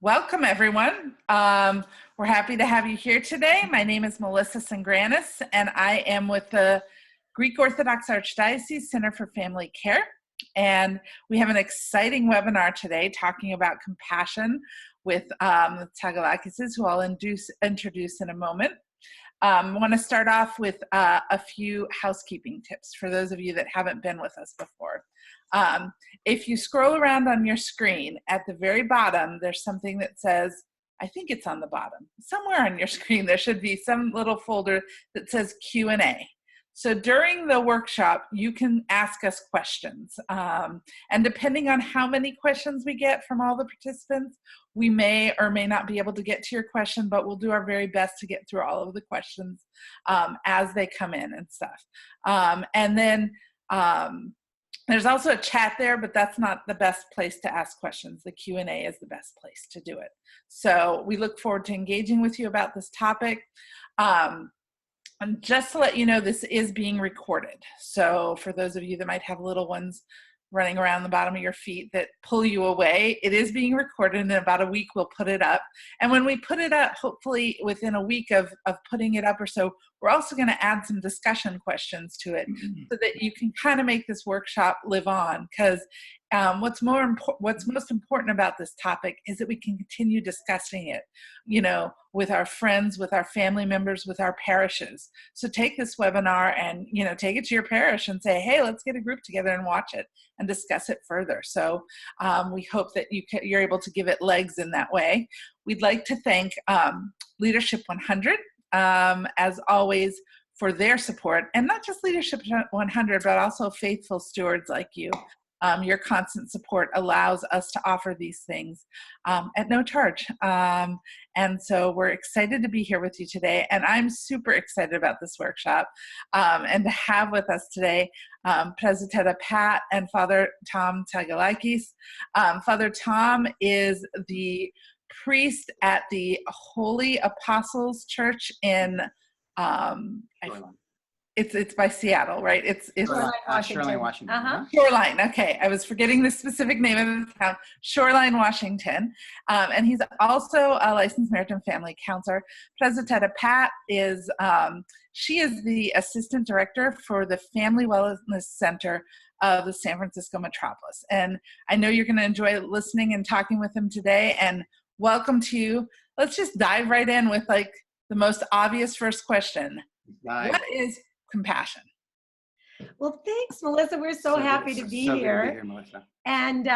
Welcome, everyone. We're happy to have you here today. My name is Melissa Sangranis, and I am with the Greek Orthodox Archdiocese Center for Family Care. And we have an exciting webinar today talking about compassion with the Tsagalakises, who I'll introduce in a moment. I want to start off with a few housekeeping tips for those of you that haven't been with us before. If you scroll around on your screen, at the very bottom, there's something that says, I think it's on the bottom, somewhere on your screen, there should be some little folder that says Q&A. So during the workshop, you can ask us questions. And depending on how many questions we get from all the participants, we may or may not be able to get to your question, but we'll do our very best to get through all of the questions as they come in and stuff. And then there's also a chat there, but that's not the best place to ask questions. The Q&A is the best place to do it. So we look forward to engaging with you about this topic. And just to let you know, this is being recorded. So for those of you that might have little ones running around the bottom of your feet that pull you away, it is being recorded, and in about a week we'll put it up. And when we put it up, hopefully within a week of putting it up or so, we're also going to add some discussion questions to it so that you can kind of make this workshop live on. Because what's most important about this topic is that we can continue discussing it, with our friends, with our family members, with our parishes. So take this webinar and, take it to your parish and say, hey, let's get a group together and watch it and discuss it further. So we hope that you're able to give it legs in that way. We'd like to thank Leadership 100, as always, for their support, and not just Leadership 100, but also faithful stewards like you. Your constant support allows us to offer these things at no charge. And so we're excited to be here with you today. And I'm super excited about this workshop and to have with us today Presbytera Pat and Father Tom Tsagalakis. Father Tom is the priest at the Holy Apostles Church in It's by Seattle, right? It's Shoreline, Washington. Uh-huh. Shoreline. Okay, I was forgetting the specific name of the town. Shoreline, Washington, and he's also a licensed Samaritan family counselor. Presbytera Pat is she is the assistant director for the Family Wellness Center of the San Francisco metropolis, and I know you're going to enjoy listening and talking with him today. And welcome to you. Let's just dive right in with the most obvious first question. What is compassion? Well, thanks, Melissa. We're so happy to be here. Good to be here, Melissa. And,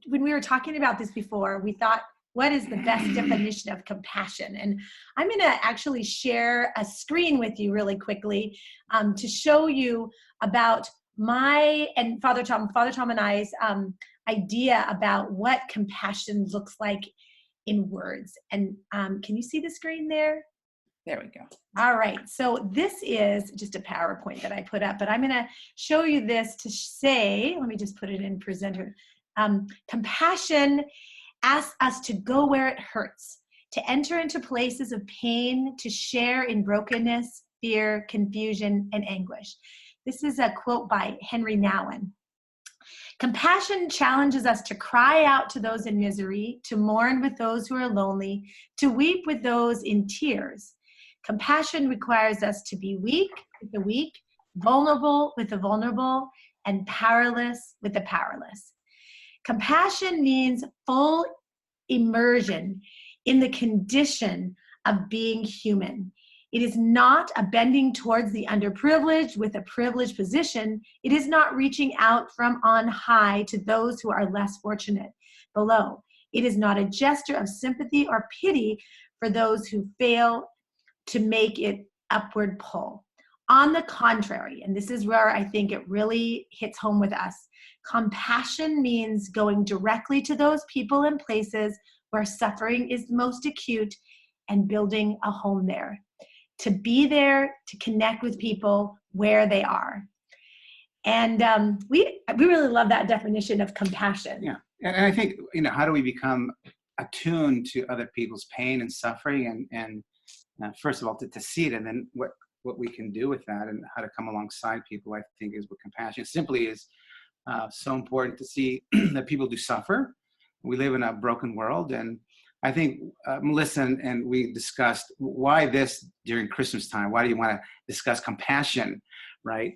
when we were talking about this before, we thought, what is the best definition of compassion? And I'm going to actually share a screen with you really quickly to show you about my and Father Tom and I's idea about what compassion looks like in words. And can you see the screen there? There we go. All right. So this is just a PowerPoint that I put up, but I'm going to show you this to say, let me just put it in presenter. Compassion asks us to go where it hurts, to enter into places of pain, to share in brokenness, fear, confusion, and anguish. This is a quote by Henry Nouwen. Compassion challenges us to cry out to those in misery, to mourn with those who are lonely, to weep with those in tears. Compassion requires us to be weak with the weak, vulnerable with the vulnerable, and powerless with the powerless. Compassion means full immersion in the condition of being human. It is not a bending towards the underprivileged with a privileged position. It is not reaching out from on high to those who are less fortunate below. It is not a gesture of sympathy or pity for those who fail to make it upward pull. On the contrary, and this is where I think it really hits home with us, compassion means going directly to those people and places where suffering is most acute and building a home there. To be there, to connect with people where they are. And we really love that definition of compassion. Yeah, and I think, how do we become attuned to other people's pain and suffering, and first of all, to see it, and then what we can do with that, and how to come alongside people, I think is what compassion simply is. So important to see that people do suffer, We live in a broken world. And I think Melissa and we discussed why this during Christmas time. Why do you want to discuss compassion, right?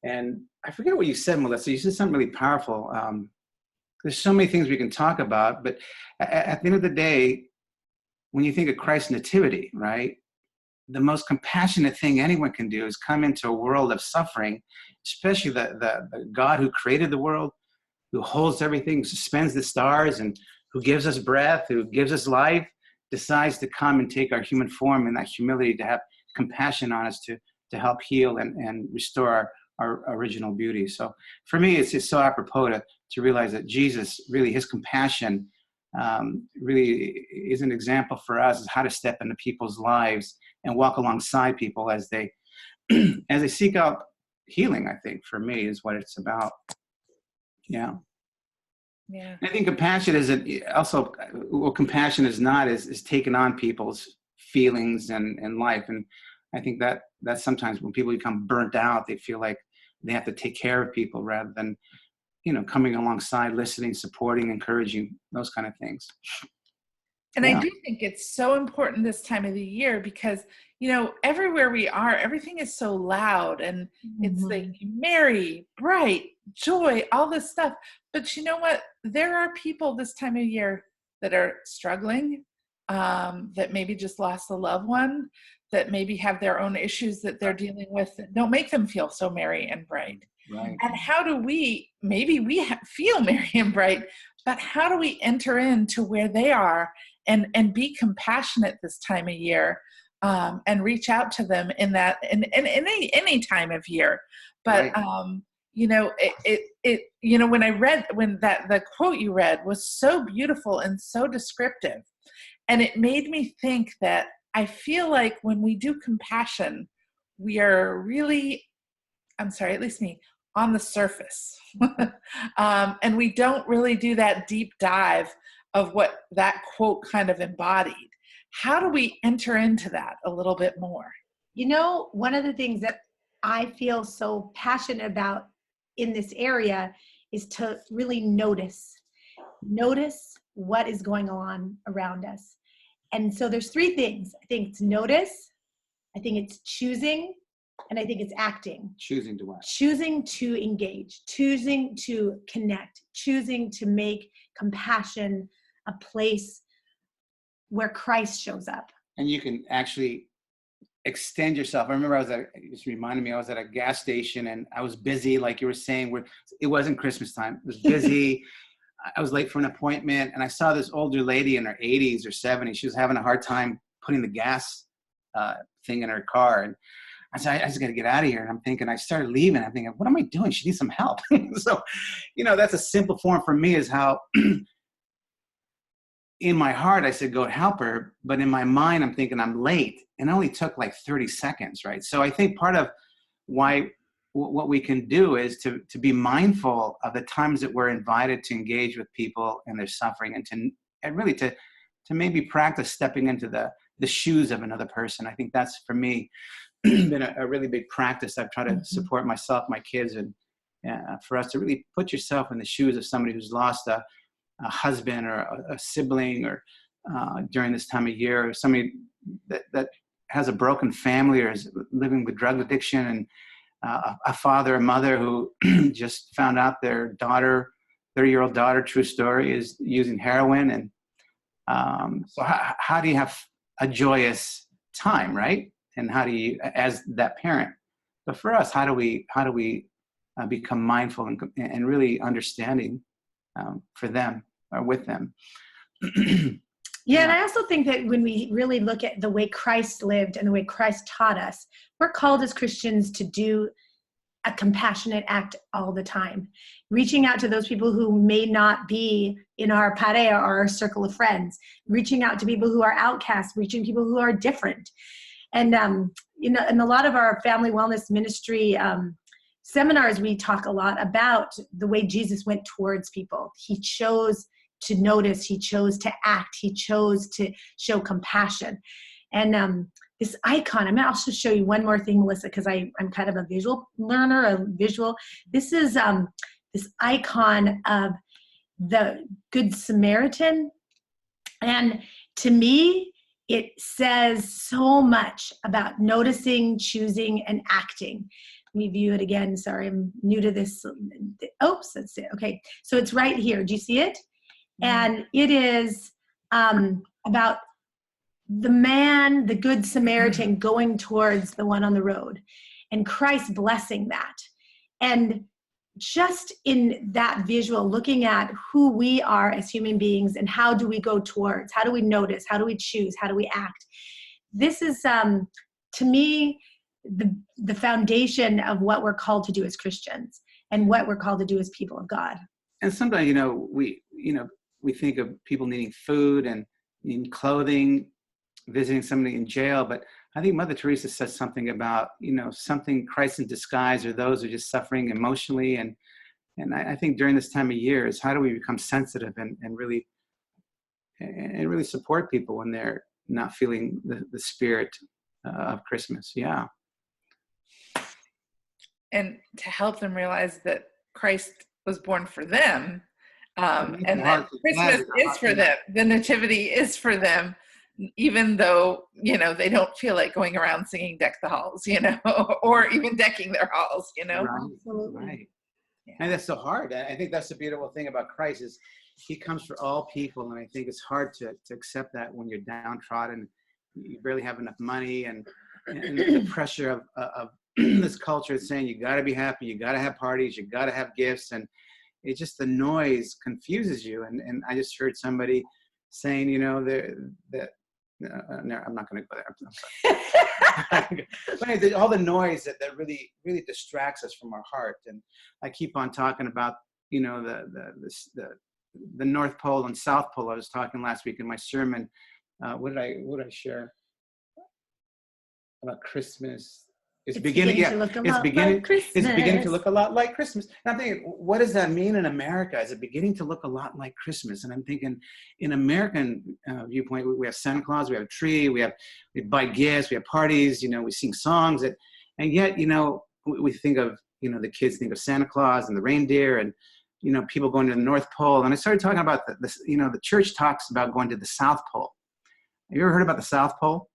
And I forget what you said, Melissa. You said something really powerful. There's so many things we can talk about, but at the end of the day, when you think of Christ's nativity, right, the most compassionate thing anyone can do is come into a world of suffering, especially the God who created the world, who holds everything, suspends the stars, and who gives us breath, who gives us life, decides to come and take our human form and that humility to have compassion on us to help heal and restore our original beauty. So for me, it's just so apropos to realize that Jesus, really, his compassion really is an example for us as how to step into people's lives and walk alongside people as they as they seek out healing. I think for me is what it's about. Yeah. Yeah. I think compassion is also what compassion is not is taking on people's feelings and life. And I think that sometimes when people become burnt out, they feel like they have to take care of people rather than, coming alongside, listening, supporting, encouraging, those kind of things. And Yeah. I do think it's so important this time of the year because, everywhere we are, everything is so loud and it's like merry, bright, joy, all this stuff. But you know what? There are people this time of year that are struggling, that maybe just lost a loved one, that maybe have their own issues that they're dealing with that don't make them feel so merry and bright. Right. And how do we feel merry and bright, but how do we enter into where they are and be compassionate this time of year, and reach out to them in that in any time of year. But Right. when the quote you read was so beautiful and so descriptive, and it made me think that I feel like when we do compassion, we are really, at least me, on the surface. And we don't really do that deep dive of what that quote kind of embodied. How do we enter into that a little bit more? One of the things that I feel so passionate about in this area is to really notice what is going on around us. And so there's three things. I think it's notice, I think it's choosing, and I think it's acting. Choosing to what? Choosing to engage, choosing to connect, choosing to make compassion a place where Christ shows up. And you can actually extend yourself. I remember it just reminded me, I was at a gas station and I was busy, like you were saying, where it wasn't Christmas time. It was busy. I was late for an appointment and I saw this older lady in her 80s or 70s. She was having a hard time putting the gas thing in her car. And I said, I just got to get out of here. And I'm thinking, I started leaving. I'm thinking, what am I doing? She needs some help. So, that's a simple form for me is how in my heart, I said, go help her. But in my mind, I'm thinking I'm late. And it only took like 30 seconds, right? So I think part of why what we can do is to be mindful of the times that we're invited to engage with people and their suffering and really to maybe practice stepping into the shoes of another person. I think that's, for me, been a really big practice. I've tried to support myself, my kids, and for us to really put yourself in the shoes of somebody who's lost a husband or a sibling or during this time of year, or somebody that has a broken family or is living with drug addiction, and a father or mother who just found out their 30-year-old daughter, true story, is using heroin. And so how do you have a joyous time, right? And how do you, as that parent? But for us, how do we become mindful and really understanding for them or with them? Yeah, and I also think that when we really look at the way Christ lived and the way Christ taught us, we're called as Christians to do a compassionate act all the time, reaching out to those people who may not be in our parea or our circle of friends, reaching out to people who are outcasts, reaching people who are different. And, in a lot of our family wellness ministry seminars, we talk a lot about the way Jesus went towards people. He chose to notice, he chose to act, he chose to show compassion. And this icon, I'm going to also show you one more thing, Melissa, because I'm kind of a visual learner, This is this icon of the Good Samaritan. And to me, it says so much about noticing, choosing, and acting. Let me view it again. Sorry, I'm new to this. Oops, that's it. Okay, so it's right here. Do you see it? And it is about the man, the Good Samaritan, going towards the one on the road, and Christ blessing that. And just in that visual, looking at who we are as human beings and how do we go towards, how do we notice, how do we choose, how do we act? This is, to me, the foundation of what we're called to do as Christians and what we're called to do as people of God. And sometimes, we think of people needing food and needing clothing, visiting somebody in jail, but I think Mother Teresa says something about, something Christ in disguise, or those who are just suffering emotionally. And I think during this time of year is how do we become sensitive and really support people when they're not feeling the spirit of Christmas. Yeah. And to help them realize that Christ was born for them, and that Christmas is for them. The Nativity is for them, even though, they don't feel like going around singing Deck the Halls, or even decking their halls, Right. Absolutely. Right. Yeah. And that's so hard. I think that's the beautiful thing about Christ is he comes for all people. And I think it's hard to accept that when you're downtrodden, you barely have enough money, and the pressure of this culture is saying, you got to be happy, you got to have parties, you got to have gifts. And it's just the noise confuses you. And I just heard somebody saying, that no, I'm not going to go there. I'm sorry. But anyway, all the noise that really, really distracts us from our heart. And I keep on talking about, the North Pole and South Pole. I was talking last week in my sermon. What did I share about Christmas? It's beginning to look a lot like Christmas. And I'm thinking, what does that mean in America? Is it beginning to look a lot like Christmas? And I'm thinking, in American viewpoint, we have Santa Claus, we have a tree, we buy gifts, we have parties, we sing songs, and yet, we think of, the kids think of Santa Claus and the reindeer, and people going to the North Pole. And I started talking about the church talks about going to the South Pole. Have you ever heard about the South Pole?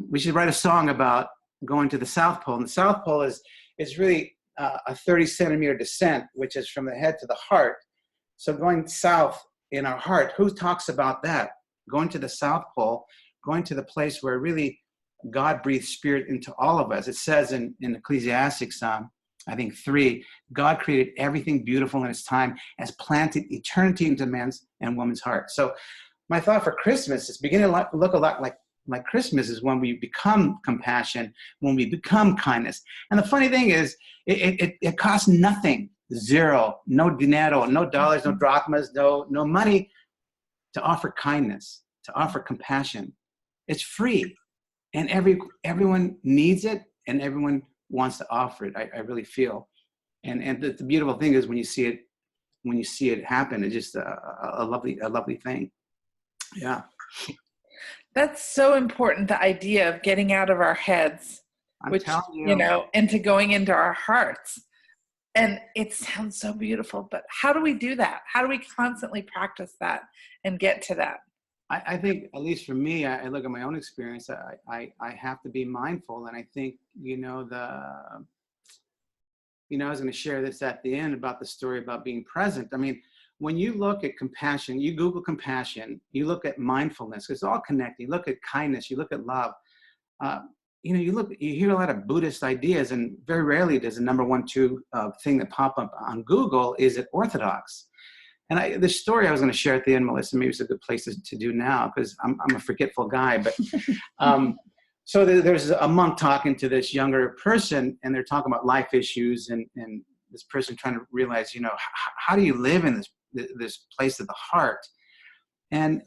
We should write a song about going to the South Pole. And the South Pole is really a 30-centimeter descent, which is from the head to the heart. So going south in our heart, who talks about that? Going to the South Pole, going to the place where really God breathes spirit into all of us. It says in Ecclesiastes, I think 3, God created everything beautiful in its time, has planted eternity into man's and woman's heart. So my thought for Christmas is beginning to look a lot like Christmas is when we become compassion, when we become kindness. And the funny thing is, it costs nothing, zero, no dinero, no dollars, no drachmas, no money to offer kindness, to offer compassion. It's free, and everyone needs it, and everyone wants to offer it. I really feel, and the beautiful thing is when you see it happen, it's just a lovely thing. Yeah. That's so important, the idea of getting out of our heads, into going into our hearts. And it sounds so beautiful, but how do we do that? How do we constantly practice that and get to that? I think, at least for me, I look at my own experience, I have to be mindful. And I think, I was going to share this at the end about the story about being present. I mean, when you look at compassion, you Google compassion, you look at mindfulness, it's all connected. You look at kindness, you look at love. You hear a lot of Buddhist ideas, and very rarely does the number 1, 2 thing that pop up on Google is it orthodox. And the story I was going to share at the end, Melissa, maybe it's a good place to do now because I'm a forgetful guy. But so there's a monk talking to this younger person, and they're talking about life issues, and this person trying to realize, how do you live in this place of the heart? And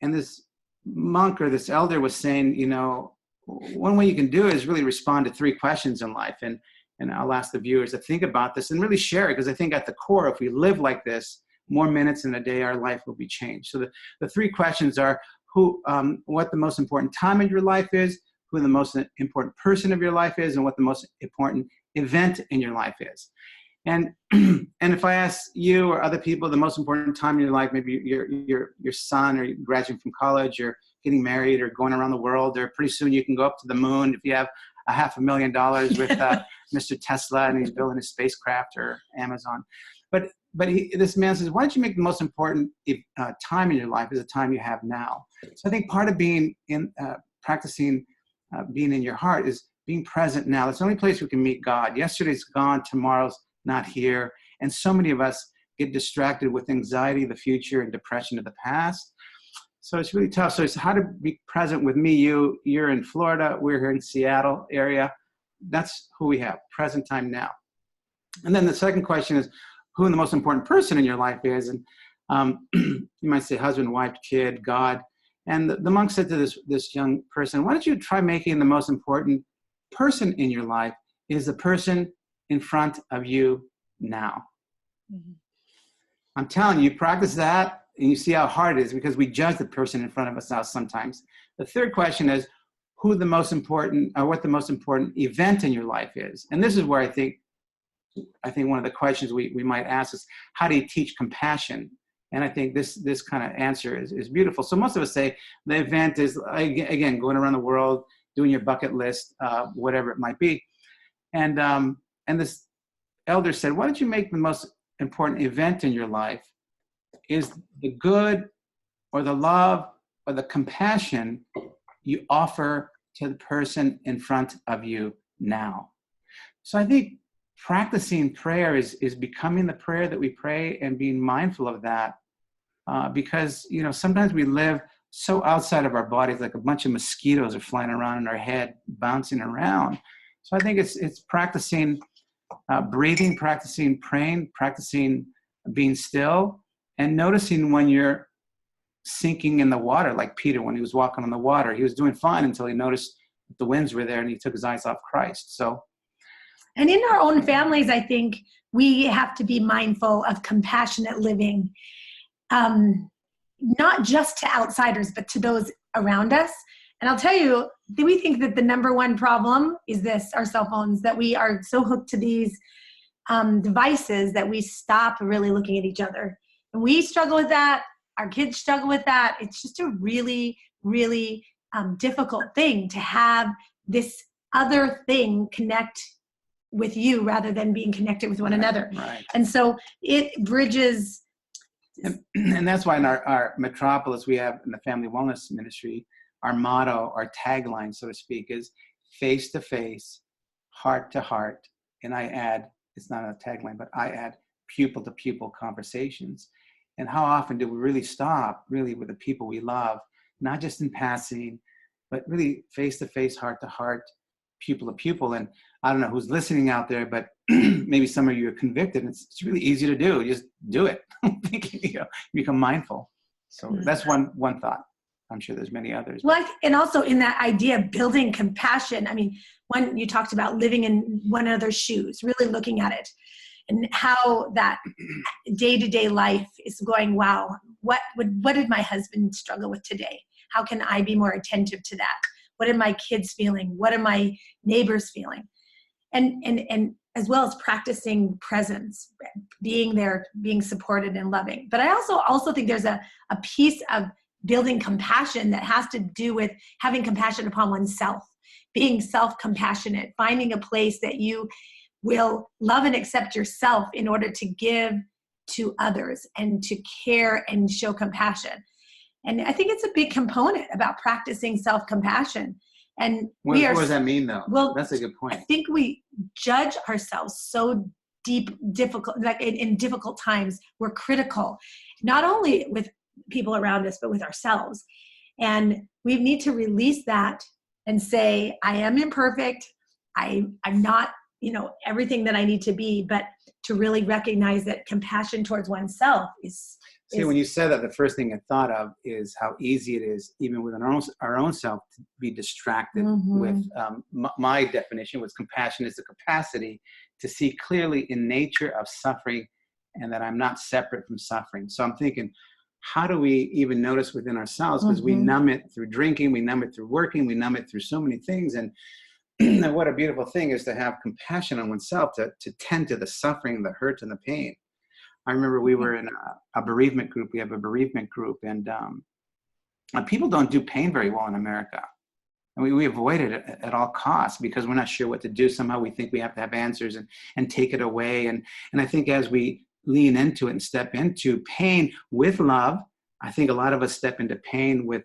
this monk or this elder was saying, one way you can do it is really respond to 3 questions in life. And I'll ask the viewers to think about this and really share it, because I think at the core, if we live like this, more minutes in a day, our life will be changed. So the 3 questions are what the most important time in your life is, who the most important person of your life is, and what the most important event in your life is. And and if I ask you or other people the most important time in your life, maybe your son, or you're graduating from college, or getting married, or going around the world, or pretty soon you can go up to the moon if you have $500,000 with Mr. Tesla and he's building a spacecraft, or Amazon. But this man says, why don't you make the most important time in your life is the time you have now? So I think part of being in practicing being in your heart is being present now. It's the only place we can meet God. Yesterday's gone, tomorrow's not here. And so many of us get distracted with anxiety of the future and depression of the past. So it's really tough. So it's how to be present with me. You're in Florida. We're here in Seattle area. That's who we have, present time now. And then the second question is who the most important person in your life is. And you might say husband, wife, kid, God. And the monk said to this young person, why don't you try making the most important person in your life is the person in front of you now. Mm-hmm. I'm telling you, practice that and you see how hard it is, because we judge the person in front of us now sometimes. The third question is what the most important event in your life is. And this is where I think one of the questions we might ask is, how do you teach compassion? And I think this kind of answer is beautiful. So most of us say the event is, again, going around the world, doing your bucket list, whatever it might be. And this elder said, why don't you make the most important event in your life is the good or the love or the compassion you offer to the person in front of you now. So I think practicing prayer is becoming the prayer that we pray and being mindful of that, because sometimes we live so outside of our bodies, like a bunch of mosquitoes are flying around in our head, bouncing around. So I think it's practicing breathing, practicing praying, practicing being still, and noticing when you're sinking in the water, like Peter when he was walking on the water. He was doing fine until he noticed that the winds were there and he took his eyes off Christ. So, and in our own families, I think we have to be mindful of compassionate living, not just to outsiders, but to those around us. And I'll tell you, we think that the number one problem is our cell phones, that we are so hooked to these devices that we stop really looking at each other. And we struggle with that. Our kids struggle with that. It's just a really, really difficult thing to have this other thing connect with you rather than being connected with one another. Right. And so it bridges. And that's why in our metropolis, we have in the Family Wellness Ministry, our motto, our tagline, so to speak, is face to face, heart to heart. And I add, it's not a tagline, but I add pupil to pupil conversations. And how often do we really stop really with the people we love, not just in passing, but really face to face, heart to heart, pupil to pupil. And I don't know who's listening out there, but maybe some of you are convicted. It's really easy to do. Just do it. Become mindful. So that's one thought. I'm sure there's many others. Well, and also in that idea of building compassion. I mean, when you talked about living in one another's shoes, really looking at it and how that day-to-day life is going, wow, what did my husband struggle with today? How can I be more attentive to that? What are my kids feeling? What are my neighbors feeling? And as well as practicing presence, being there, being supported and loving. But I also think there's a piece of building compassion that has to do with having compassion upon oneself, being self-compassionate, finding a place that you will love and accept yourself in order to give to others and to care and show compassion. And I think it's a big component about practicing self-compassion. And what does that mean, though? Well, that's a good point. I think we judge ourselves so difficult, like in difficult times. We're critical, not only with people around us, but with ourselves. And we need to release that and say, I am imperfect. I'm not, everything that I need to be, but to really recognize that compassion towards oneself is. See, when you said that, the first thing I thought of is how easy it is, even with our own self, to be distracted with my definition was compassion is the capacity to see clearly in nature of suffering and that I'm not separate from suffering. So I'm thinking, how do we even notice within ourselves? Because we numb it through drinking, we numb it through working, we numb it through so many things. And what a beautiful thing is to have compassion on oneself, to tend to the suffering, the hurt, and the pain. I remember we were in a bereavement group. We have a bereavement group, and people don't do pain very well in America. And we avoid it at all costs because we're not sure what to do. Somehow we think we have to have answers and take it away. And I think as we lean into it and step into pain with love, I think a lot of us step into pain with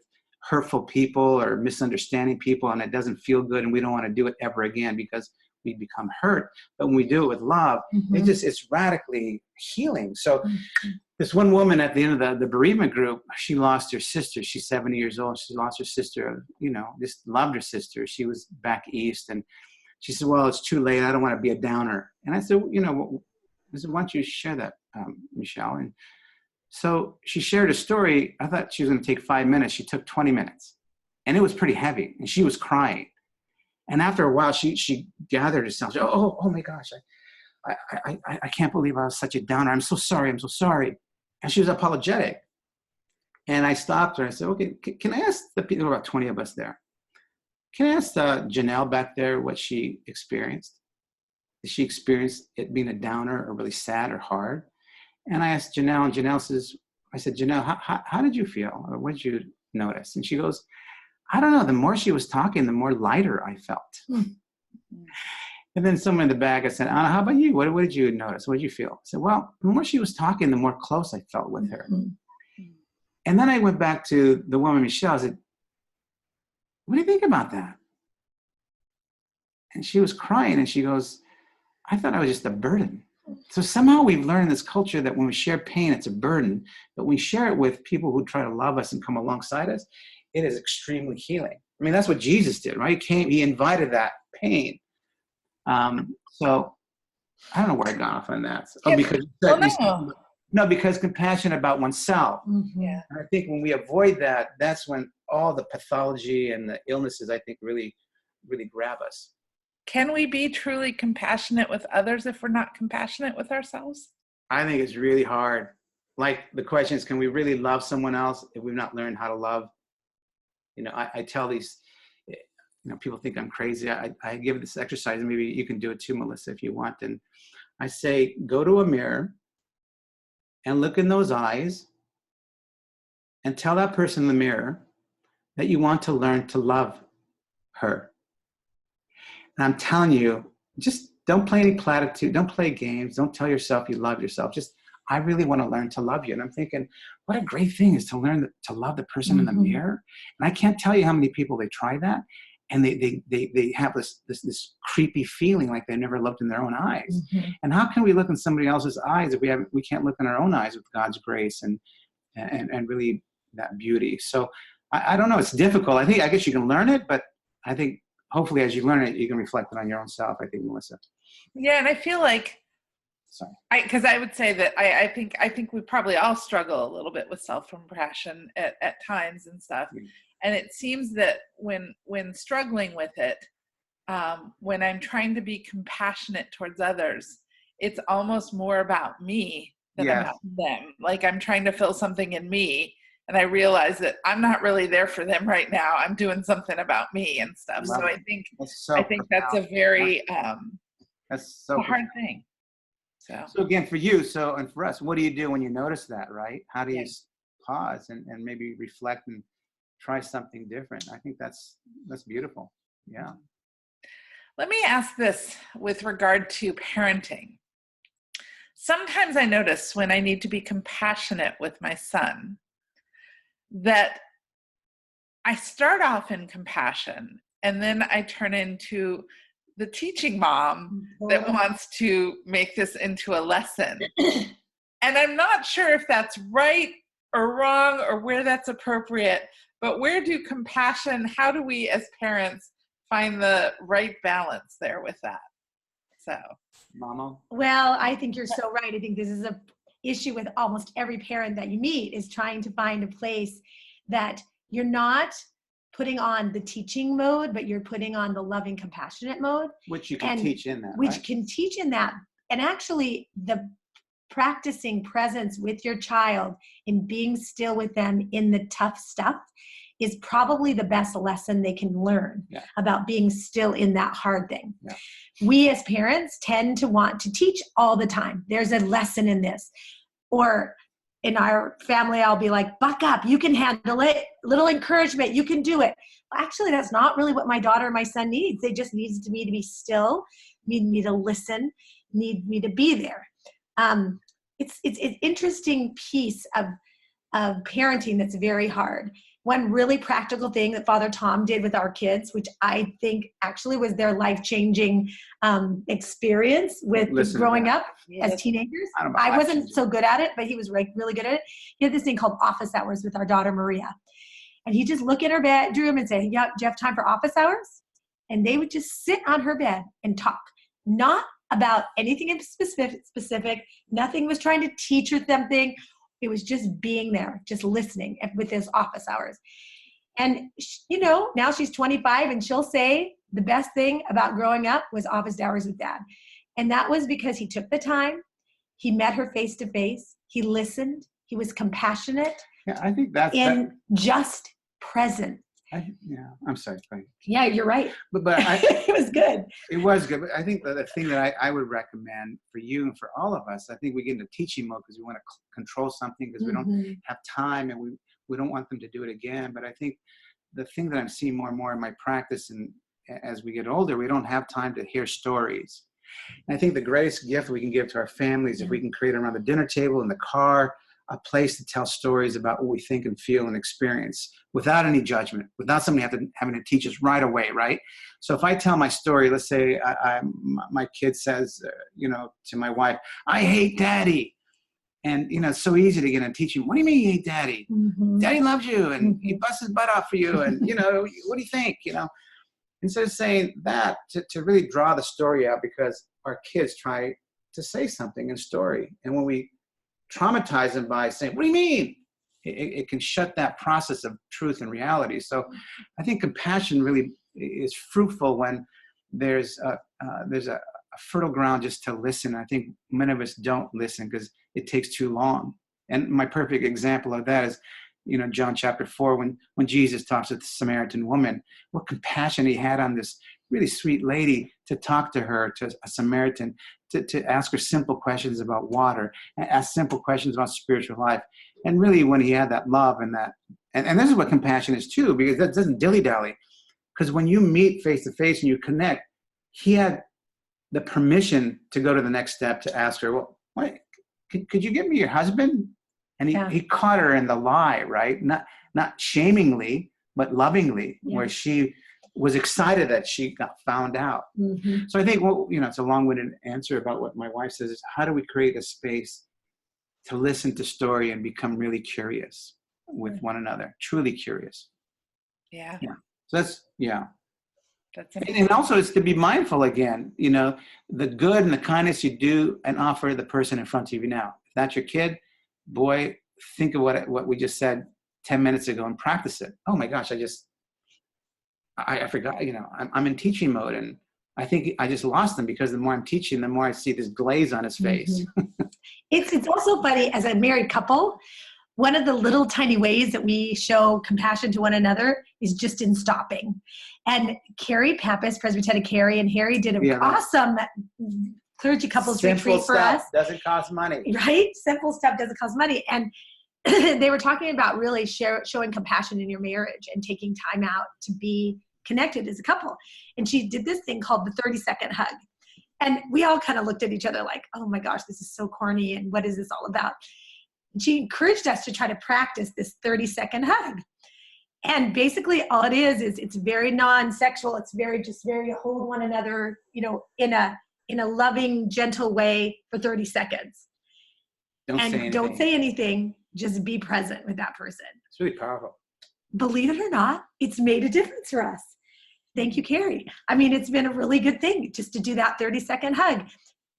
hurtful people or misunderstanding people, and it doesn't feel good, and we don't want to do it ever again because we become hurt. But when we do it with love, it's radically healing. So this one woman at the end of the bereavement group, she lost her sister. She's 70 years old. She lost her sister, just loved her sister. She was back east, and she said, well, it's too late. I don't want to be a downer. And I said, I said, why don't you share that, Michelle? And so she shared a story. I thought she was going to take 5 minutes. She took 20 minutes, and it was pretty heavy, and she was crying. And after a while, she gathered herself. She, oh my gosh, I can't believe I was such a downer. I'm so sorry. I'm so sorry. And she was apologetic. And I stopped her. I said, okay, can I ask the people, about 20 of us there, can I ask Janelle back there what she experienced? Did she experience it being a downer or really sad or hard? And I asked Janelle, and Janelle says, I said, Janelle, how did you feel? Or what did you notice? And she goes, I don't know. The more she was talking, the more lighter I felt. And then someone in the back, I said, Anna, how about you? What did you notice? What did you feel? I said, well, the more she was talking, the more close I felt with her. And then I went back to the woman, Michelle. I said, what do you think about that? And she was crying, and she goes, I thought I was just a burden. So somehow we've learned in this culture that when we share pain, it's a burden. But when we share it with people who try to love us and come alongside us, it is extremely healing. I mean, that's what Jesus did, right? He invited that pain. So I don't know where I got off on that. Because compassion about oneself. Yeah. And I think when we avoid that, that's when all the pathology and the illnesses, I think, really, really grab us. Can we be truly compassionate with others if we're not compassionate with ourselves? I think it's really hard. Like the question is, can we really love someone else if we've not learned how to love? I tell these, people think I'm crazy. I give this exercise, and maybe you can do it too, Melissa, if you want. And I say, go to a mirror and look in those eyes and tell that person in the mirror that you want to learn to love her. And I'm telling you, just don't play any platitude. Don't play games. Don't tell yourself you love yourself. Just, I really want to learn to love you. And I'm thinking, what a great thing is to learn to love the person in the mirror. And I can't tell you how many people they try that, and they have this creepy feeling like they never looked in their own eyes. And how can we look in somebody else's eyes if we can't look in our own eyes with God's grace and really that beauty? So I don't know. It's difficult. I guess you can learn it, but I think hopefully as you learn it, you can reflect it on your own self. I think, Melissa. Yeah, and I feel like, sorry, because I would say that I think we probably all struggle a little bit with self-compassion at times and stuff. And it seems that when struggling with it, when I'm trying to be compassionate towards others, it's almost more about me than about them. Like I'm trying to fill something in me, and I realize that I'm not really there for them right now. I'm doing something about me and stuff. So I think that's a very that's so hard thing. So again, for you, and for us, what do you do when you notice that, right? How do you pause and maybe reflect and try something different? I think that's beautiful. Yeah. Let me ask this with regard to parenting. Sometimes I notice when I need to be compassionate with my son that I start off in compassion, and then I turn into the teaching mom that wants to make this into a lesson. And I'm not sure if that's right or wrong or where that's appropriate, but how do we as parents find the right balance there with that? So, Mama? Well, I think you're so right. I think this is a issue with almost every parent that you meet, is trying to find a place that you're not putting on the teaching mode, but you're putting on the loving, compassionate mode. Which you can teach in that. Which can teach in that. And actually, the practicing presence with your child and being still with them in the tough stuff is probably the best lesson they can learn about being still in that hard thing. Yeah. We as parents tend to want to teach all the time. There's a lesson in this. Or in our family, I'll be like, buck up, you can handle it. Little encouragement, you can do it. Well, actually, that's not really what my daughter and my son needs. They just need me to be still, need me to listen, need me to be there. It's an interesting piece of parenting that's very hard. One really practical thing that Father Tom did with our kids, which I think actually was their life-changing experience with growing up as teenagers. I wasn't so good at it, but he was really good at it. He had this thing called office hours with our daughter, Maria. And he'd just look in her bedroom and say, yeah, do you have time for office hours? And they would just sit on her bed and talk, not about anything in specific. Nothing was trying to teach her something. It was just being there, just listening with his office hours. And, now she's 25 and she'll say the best thing about growing up was office hours with Dad. And that was because he took the time. He met her face to face. He listened. He was compassionate. Yeah, I think that's just present. I'm sorry. Yeah, you're right. But it was good. It was good. But I think the thing that I would recommend for you and for all of us, I think we get into teaching mode because we want to control something because we don't have time and we don't want them to do it again. But I think the thing that I'm seeing more and more in my practice, and as we get older, we don't have time to hear stories. And I think the greatest gift we can give to our families, if we can create around the dinner table, in the car, a place to tell stories about what we think and feel and experience without any judgment, without somebody having to teach us right away, right? So if I tell my story, let's say my kid says, to my wife, I hate Daddy. And, it's so easy to get in teaching. What do you mean you hate Daddy? Daddy loves you and he busts his butt off for you. And, what do you think? Instead of saying that, to really draw the story out, because our kids try to say something in story. And when we traumatize them by saying, what do you mean? It can shut that process of truth and reality. So I think compassion really is fruitful when there's a fertile ground just to listen. I think many of us don't listen because it takes too long. And my perfect example of that is, John chapter 4, when Jesus talks to the Samaritan woman, what compassion he had on this really sweet lady to talk to her, to a Samaritan, to ask her simple questions about water, and ask simple questions about spiritual life. And really when he had that love and that, and this is what compassion is too, because that doesn't dilly-dally. Because when you meet face to face and you connect, he had the permission to go to the next step, to ask her, well, what, could you give me your husband? And he caught her in the lie, right? Not shamingly, but lovingly, where she was excited that she got found out. So I think, it's a long-winded answer about what my wife says is, how do we create a space to listen to story and become really curious with one another, truly curious? Yeah. So that's amazing. And also it's to be mindful again, the good and the kindness you do and offer the person in front of you now. If that's your kid, boy, think of what we just said 10 minutes ago and practice it. Oh my gosh, I forgot, I'm in teaching mode, and I think I just lost them because the more I'm teaching, the more I see this glaze on his face. It's also funny, as a married couple, one of the little tiny ways that we show compassion to one another is just in stopping. And Carrie Pappas, Presbyterian Carrie, and Harry did an awesome clergy couples retreat for us. Doesn't cost money. Right? Simple stuff doesn't cost money. And they were talking about really showing compassion in your marriage and taking time out to be connected as a couple. And she did this thing called the 30-second hug. And we all kind of looked at each other like, oh my gosh, this is so corny. And what is this all about? And she encouraged us to try to practice this 30-second hug. And basically all it is it's very non-sexual. It's very hold one another, in a loving, gentle way for 30 seconds. Don't say anything. Just be present with that person. It's really powerful. Believe it or not, it's made a difference for us. Thank you, Carrie. I mean, it's been a really good thing just to do that 30-second hug.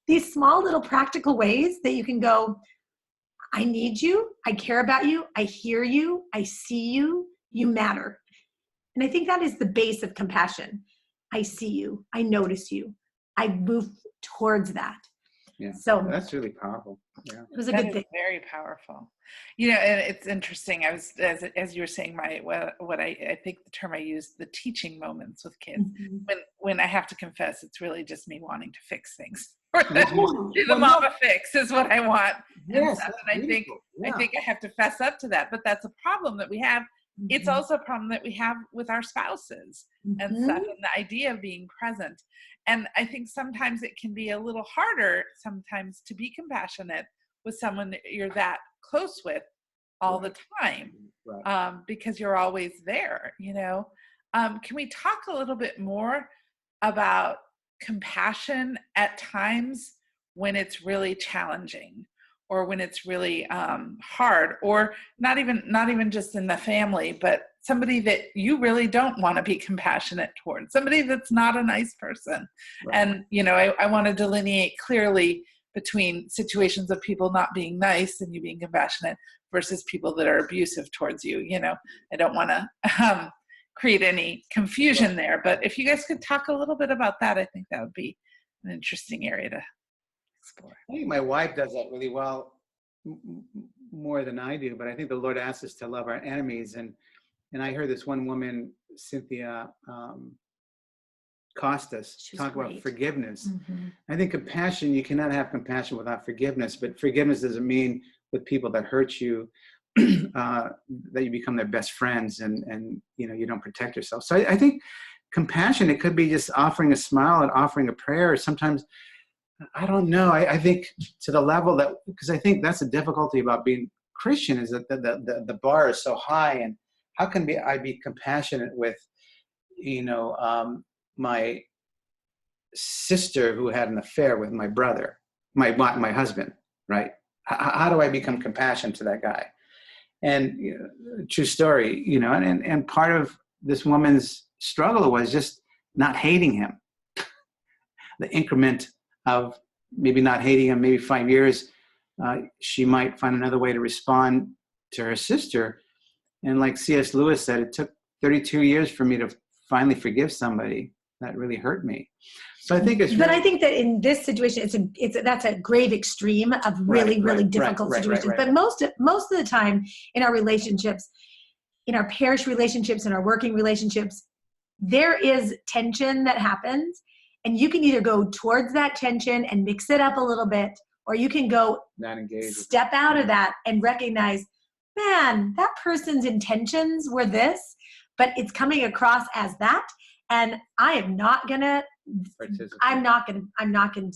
These small little practical ways that you can go, I need you. I care about you. I hear you. I see you. You matter. And I think that is the base of compassion. I see you. I notice you. I move towards that. Yeah. So That's really powerful. Yeah. it was a That good is thing. very powerful. And it's interesting. I was, as you were saying, what I think the term I used, the teaching moments with kids. Mhm. When I have to confess, it's really just me wanting to fix things. Or Well, do the no. mama fix is what I want. And Yes, stuff. that's And beautiful. I Yeah. think I have to fess up to that. But that's a problem that we have. It's Mhm. also a problem that we have with our spouses and Mhm. stuff, and the idea of being present. And I think sometimes it can be a little harder sometimes to be compassionate with someone that you're that close with all the time, Right. because you're always there, Can we talk a little bit more about compassion at times when it's really challenging, or when it's really hard, or not even just in the family, but somebody that you really don't want to be compassionate towards, somebody that's not a nice person. Right. And I want to delineate clearly between situations of people not being nice and you being compassionate versus people that are abusive towards you. I don't want to create any confusion there, but if you guys could talk a little bit about that, I think that would be an interesting area to explore. I think my wife does that really well, more than I do, but I think the Lord asks us to love our enemies. And I heard this one woman, Cynthia Costas, She's talk about great. forgiveness. Mhm. I think compassion, you cannot have compassion without forgiveness, but forgiveness doesn't mean with people that hurt you, that you become their best friends and you don't protect yourself. So I think compassion, it could be just offering a smile and offering a prayer, or sometimes, I don't know. I think to the level that, because I think that's the difficulty about being Christian, is that the bar is so high. And how can I be compassionate with, my sister who had an affair with my brother, my husband, right? How do I become compassionate to that guy? And true story, and part of this woman's struggle was just not hating him. The increment of maybe not hating him, maybe 5 years, she might find another way to respond to her sister. And like C.S. Lewis said, it took 32 years for me to finally forgive somebody that really hurt me. So I think it's But really, I think that in this situation, that's a grave extreme of really difficult situations. But most of the time in our relationships, in our parish relationships, in our working relationships, there is tension that happens, and you can either go towards that tension and mix it up a little bit, or you can go not engaged. step out of that and recognize, man, that person's intentions were this, but it's coming across as that, and I'm not gonna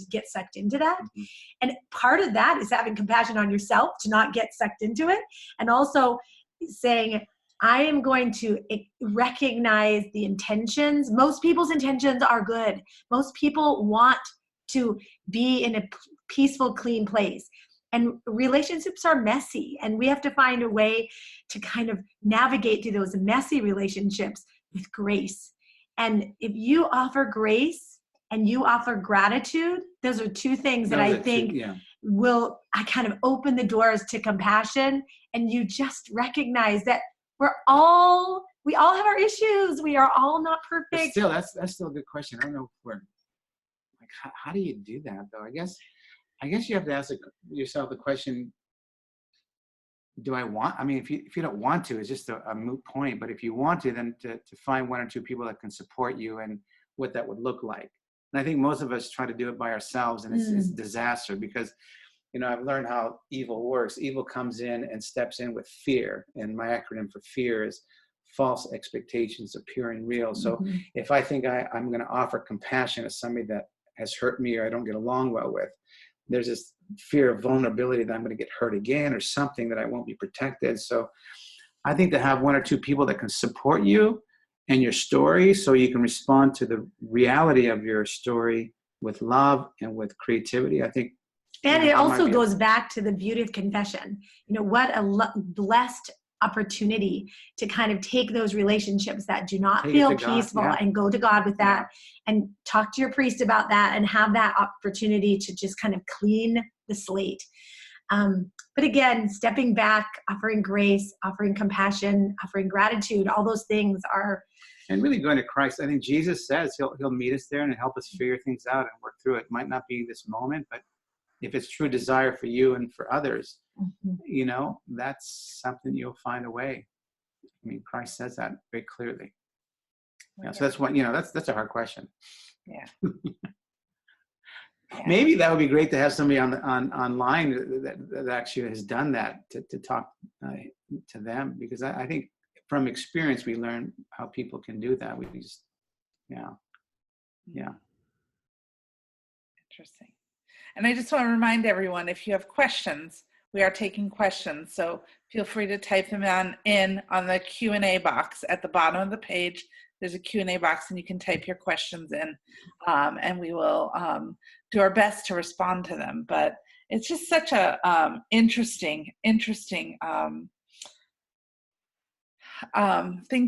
get sucked into that. Mm-hmm. And part of that is having compassion on yourself to not get sucked into it, and also saying, I am going to recognize the intentions. Most people's intentions are good. Most people want to be in a peaceful, clean place. And relationships are messy, and we have to find a way to kind of navigate through those messy relationships with grace. And if you offer grace and you offer gratitude, those are two things that I think will kind of open the doors to compassion. And you just recognize that we all have our issues. We are all not perfect. But still, that's still a good question. I don't know if we're like, how do you do that though? I guess you have to ask yourself the question, do I want, if you don't want to, it's just a moot point. But if you want to, then to find one or two people that can support you and what that would look like. And I think most of us try to do it by ourselves, and it's disaster, because I've learned how evil works. Evil comes in and steps in with fear. And my acronym for fear is false expectations appear and real. So if I think I'm going to offer compassion to somebody that has hurt me or I don't get along well with, there's this fear of vulnerability that I'm going to get hurt again or something, that I won't be protected. So I think to have one or two people that can support you and your story, so you can respond to the reality of your story with love and with creativity, I think. And it also goes back to the beauty of confession. What a blessed opportunity to kind of take those relationships that do not feel peaceful and go to God with that, and talk to your priest about that, and have that opportunity to just kind of clean the slate. But again, stepping back, offering grace, offering compassion, offering gratitude, all those things are. And really going to Christ. I think Jesus says he'll meet us there and help us figure things out and work through it. It might not be this moment, but if it's true desire for you and for others, Mhm. you know, that's something you'll find a way. I mean, Christ says that very clearly. Yeah, so that's what, you know, that's a hard question. Yeah. Maybe that would be great to have somebody online that actually has done that to talk to them, because I think from experience we learn how people can do that. We just, yeah. Interesting. And I just want to remind everyone, if you have questions, we are taking questions. So feel free to type them on the Q&A box at the bottom of the page. There's a Q&A box and you can type your questions in, and we will do our best to respond to them. But it's just such a interesting thing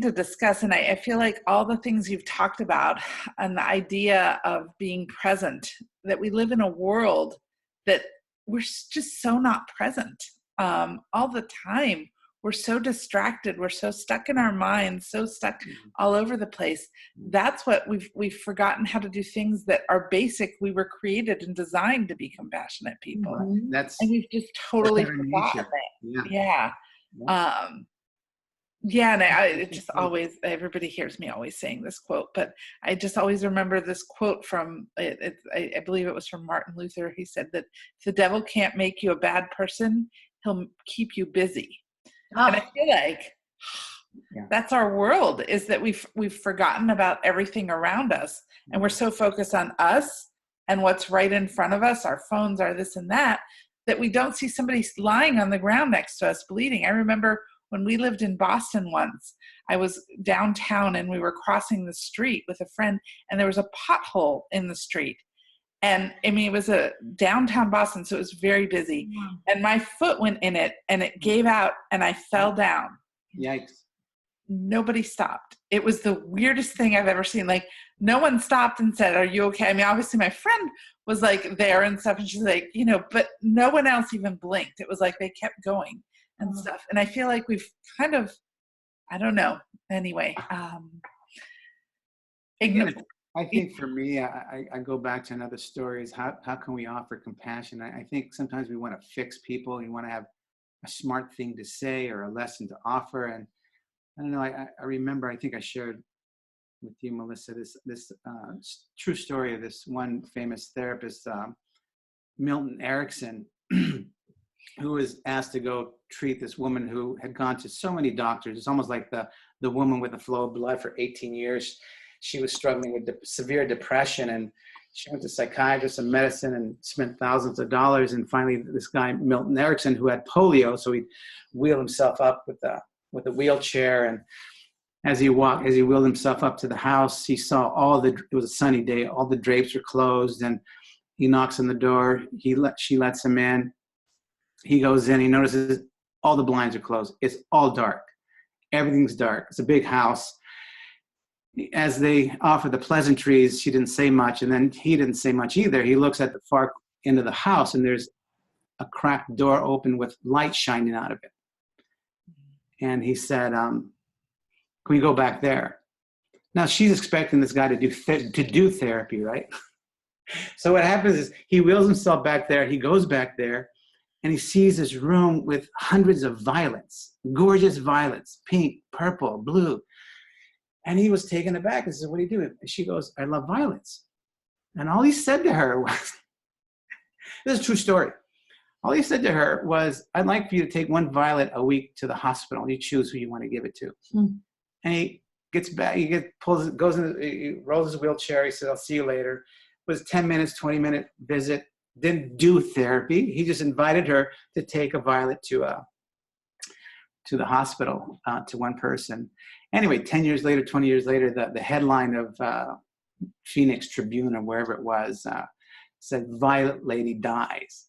to discuss. And I feel like all the things you've talked about and the idea of being present, that we live in a world that we're just so not present all the time. We're so distracted. We're so stuck in our minds, so stuck all over the place. That's what we've forgotten how to do things that are basic. We were created and designed to be compassionate people. Mhm. That's, And we've just totally our forgotten nature. it. Yeah. Yeah, and it just always, everybody hears me always saying this quote, but I just always remember this quote from, I believe it was from Martin Luther. He said that if the devil can't make you a bad person, he'll keep you busy. And I feel like that's our world, is that we've forgotten about everything around us, and we're so focused on us and what's right in front of us, our phones, our this and that we don't see somebody lying on the ground next to us bleeding. I remember when we lived in Boston once, I was downtown and we were crossing the street with a friend, and there was a pothole in the street. And I mean, it was a downtown Boston, so it was very busy. Yeah. And my foot went in it and it gave out and I fell down. Yikes. Nobody stopped. It was the weirdest thing I've ever seen. Like, no one stopped and said, "Are you okay?" I mean, obviously my friend was like there and stuff, and she's like, you know, but no one else even blinked. It was like they kept going and stuff. And I feel like we've kind of, I don't know. Anyway, Again, I think for me, I go back to another story, is how can we offer compassion? I think sometimes we want to fix people. You want to have a smart thing to say or a lesson to offer. And I don't know, I remember, I think I shared with you, Melissa, this true story of this one famous therapist, Milton Erickson, who was asked to go treat this woman who had gone to so many doctors. It's almost like the woman with the flow of blood for 18 years. She was struggling with severe depression, and she went to psychiatrists and medicine and spent thousands of dollars. And finally, this guy, Milton Erickson, who had polio, so he wheeled himself up with a wheelchair. And as he wheeled himself up to the house, he saw it was a sunny day, all the drapes were closed, and he knocks on the door. She lets him in. He goes in, he notices all the blinds are closed. It's all dark. Everything's dark. It's a big house. As they offer the pleasantries, she didn't say much, and then he didn't say much either. He looks at the far end of the house, and there's a cracked door open with light shining out of it. And he said, can we go back there? Now, she's expecting this guy to do therapy, right? So what happens is he wheels himself back there, he goes back there, and he sees this room with hundreds of violets, gorgeous violets, pink, purple, blue. And he was taken aback and said, "What are you doing?" And she goes, "I love violets." And all he said to her was, this is a true story. All he said to her was, "I'd like for you to take one violet a week to the hospital. You choose who you want to give it to." And he gets back, he rolls his wheelchair. He said, "I'll see you later." It was 10 minutes, 20-minute visit. Didn't do therapy. He just invited her to take a violet to the hospital, to one person. Anyway, 10 years later, 20 years later, the headline of Phoenix Tribune or wherever it was said, "Violet Lady Dies."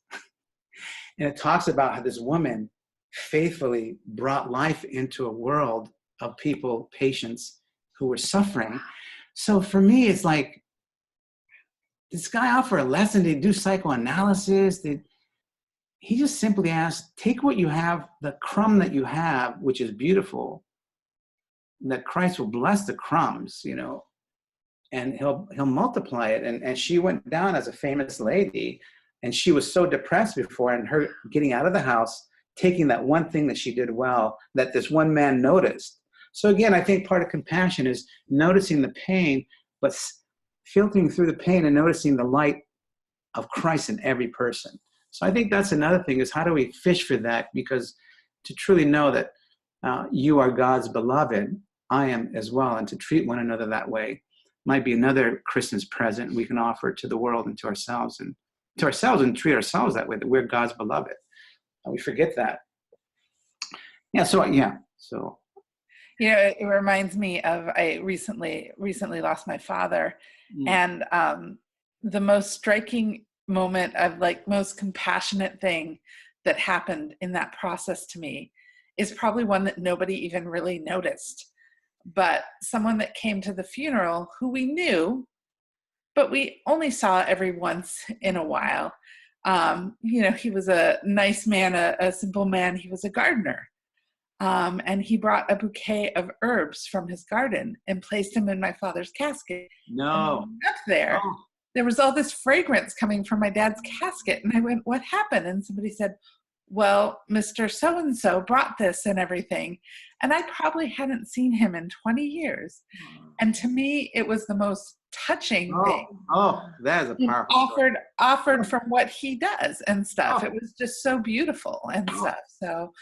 And it talks about how this woman faithfully brought life into a world of people, patients who were suffering. So for me, it's like, did this guy offer a lesson? Did he do psychoanalysis? He just simply asked, take what you have, the crumb that you have, which is beautiful, that Christ will bless the crumbs, you know, and he'll multiply it. And she went down as a famous lady And she was so depressed before, and her getting out of the house, taking that one thing that she did well, that this one man noticed. So again, I think part of compassion is noticing the pain, but filtering through the pain and noticing the light of Christ in every person. So I think that's another thing, is how do we fish for that? Because to truly know that you are God's beloved, I am as well, and to treat one another that way might be another Christmas present we can offer to the world and to ourselves, and treat ourselves that way, that we're God's beloved. And we forget that. So it reminds me of, I recently lost my father, and the most striking moment of, like, most compassionate thing that happened in that process to me is probably one that nobody even really noticed. But someone that came to the funeral who we knew, but we only saw every once in a while. He was a nice man, a simple man. He was a gardener. And he brought a bouquet of herbs from his garden and placed them in my father's casket. No. And up there, there was all this fragrance coming from my dad's casket. And I went, what happened? And somebody said, well, Mr. So-and-so brought this and everything. And I probably hadn't seen him in 20 years. And to me, it was the most touching thing. Oh, that is a powerful offered from what he does and stuff. It was just so beautiful and stuff. So,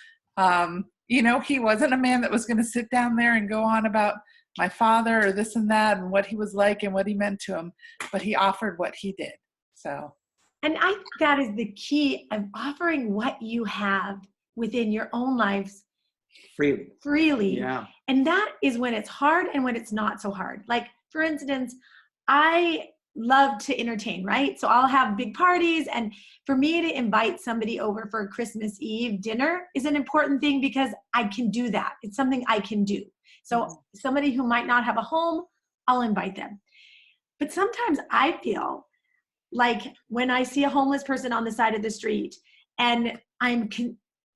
he wasn't a man that was going to sit down there and go on about my father or this and that and what he was like and what he meant to him, but he offered what he did. So. And I think that is the key of offering what you have within your own lives freely. Yeah. And that is when it's hard and when it's not so hard. Like, for instance, I love to entertain, right? So I'll have big parties, and for me to invite somebody over for Christmas Eve dinner is an important thing because I can do that. It's something I can do. So somebody who might not have a home, I'll invite them. But sometimes I feel like when I see a homeless person on the side of the street and I'm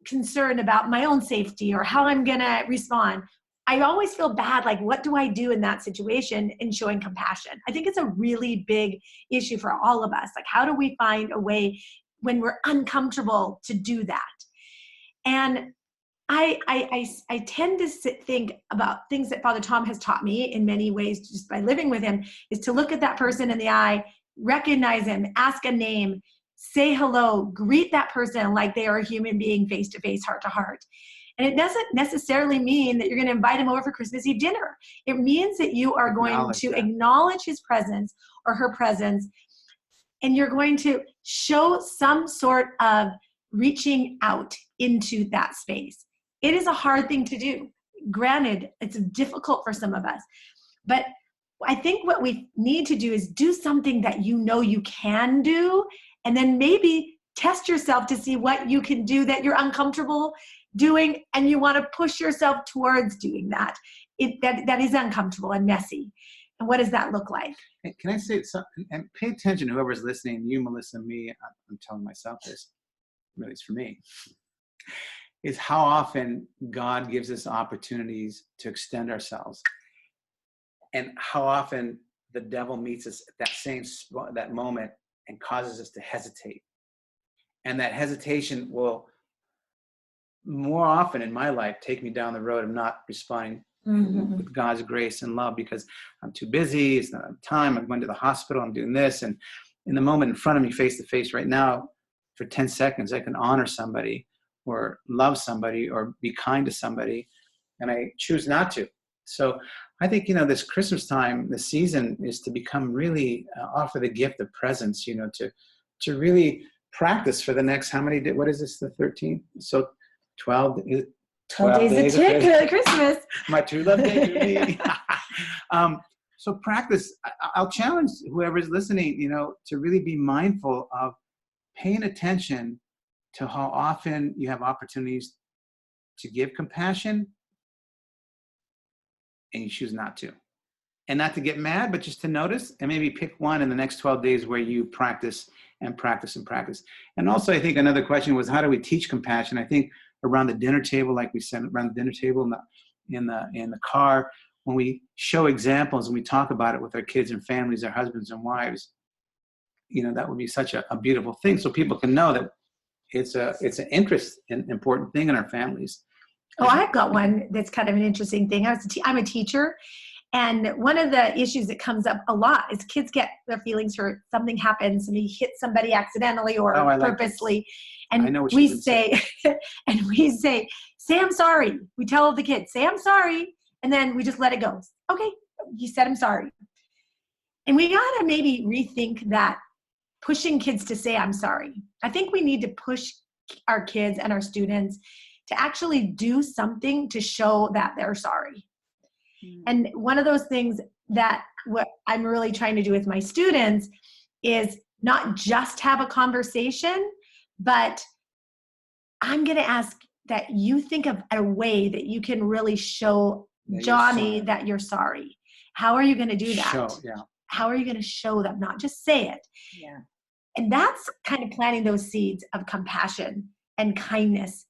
concerned about my own safety or how I'm going to respond, I always feel bad. Like, what do I do in that situation in showing compassion? I think it's a really big issue for all of us. Like, how do we find a way when we're uncomfortable to do that? And I tend to think about things that Father Tom has taught me in many ways just by living with him, is to look at that person in the eye, recognize him, ask a name, say hello, greet that person like they are a human being, face to face, heart to heart. And it doesn't necessarily mean that you're going to invite him over for Christmas Eve dinner. It means that you are going to acknowledge his presence or her presence, and you're going to show some sort of reaching out into that space. It is a hard thing to do. Granted, it's difficult for some of us, but I think what we need to do is do something that you know you can do, and then maybe test yourself to see what you can do that you're uncomfortable doing, and you want to push yourself towards doing that. That is uncomfortable and messy. And what does that look like? Can I say something? And pay attention, whoever's listening, you, Melissa, me, I'm telling myself this, really it's for me, is how often God gives us opportunities to extend ourselves. And how often the devil meets us at that same spot, that moment, and causes us to hesitate. And that hesitation will more often in my life take me down the road of not responding with God's grace and love, because I'm too busy, it's not enough time, I'm going to the hospital, I'm doing this. And in the moment in front of me, face to face right now, for 10 seconds, I can honor somebody or love somebody or be kind to somebody, and I choose not to. So I think, this Christmas time, the season is to become really, offer the gift of presence, to really practice for the next, how many days, what is this, the 13th? So 12 days a tick, Christmas. My true love day. So practice. I'll challenge whoever's listening, to really be mindful of paying attention to how often you have opportunities to give compassion and you choose not to. And not to get mad, but just to notice and maybe pick one in the next 12 days where you practice and practice and practice. And also, I think another question was, how do we teach compassion? I think around the dinner table, like we said, around the dinner table, in the car, when we show examples and we talk about it with our kids and families, our husbands and wives, that would be such a beautiful thing, so people can know that it's an interest and important thing in our families. Oh, I've got one that's kind of an interesting thing. I'm a teacher, and one of the issues that comes up a lot is kids get their feelings hurt. Something happens, somebody hits somebody accidentally or Oh, I like purposely, I and know what we you're gonna say, say I'm sorry. We tell the kids, say I'm sorry, and then we just let it go. Okay, you said I'm sorry, and we gotta maybe rethink that. Pushing kids to say I'm sorry. I think we need to push our kids and our students to actually do something to show that they're sorry. And one of those things that what I'm really trying to do with my students is not just have a conversation, but I'm going to ask that you think of a way that you can really show Johnny that you're sorry. How are you going to do that? How are you going to show them? Not just say it. Yeah. And that's kind of planting those seeds of compassion and kindness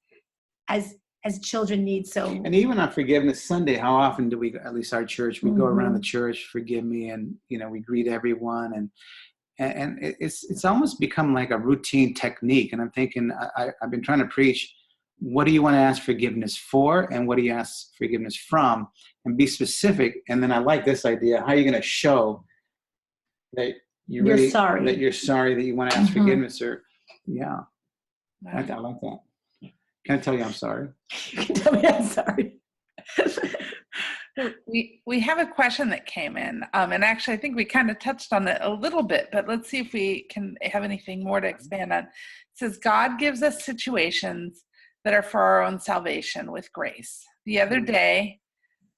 as children need. So, And even on Forgiveness Sunday, how often do we, at least our church, we go around the Mhm. church, forgive me, and we greet everyone, and it's almost become like a routine technique. And I'm thinking, I've been trying to preach, what do you want to ask forgiveness for, and what do you ask forgiveness from, and be specific. And then I like this idea: how are you going to show that You're sorry. that you're sorry, that you want to ask Mhm. forgiveness, or Wow. I like that. Can I tell you I'm sorry? You can tell me I'm sorry. We have a question that came in, and actually I think we kind of touched on it a little bit, but let's see if we can have anything more to expand on. It says, God gives us situations that are for our own salvation with grace. The other day,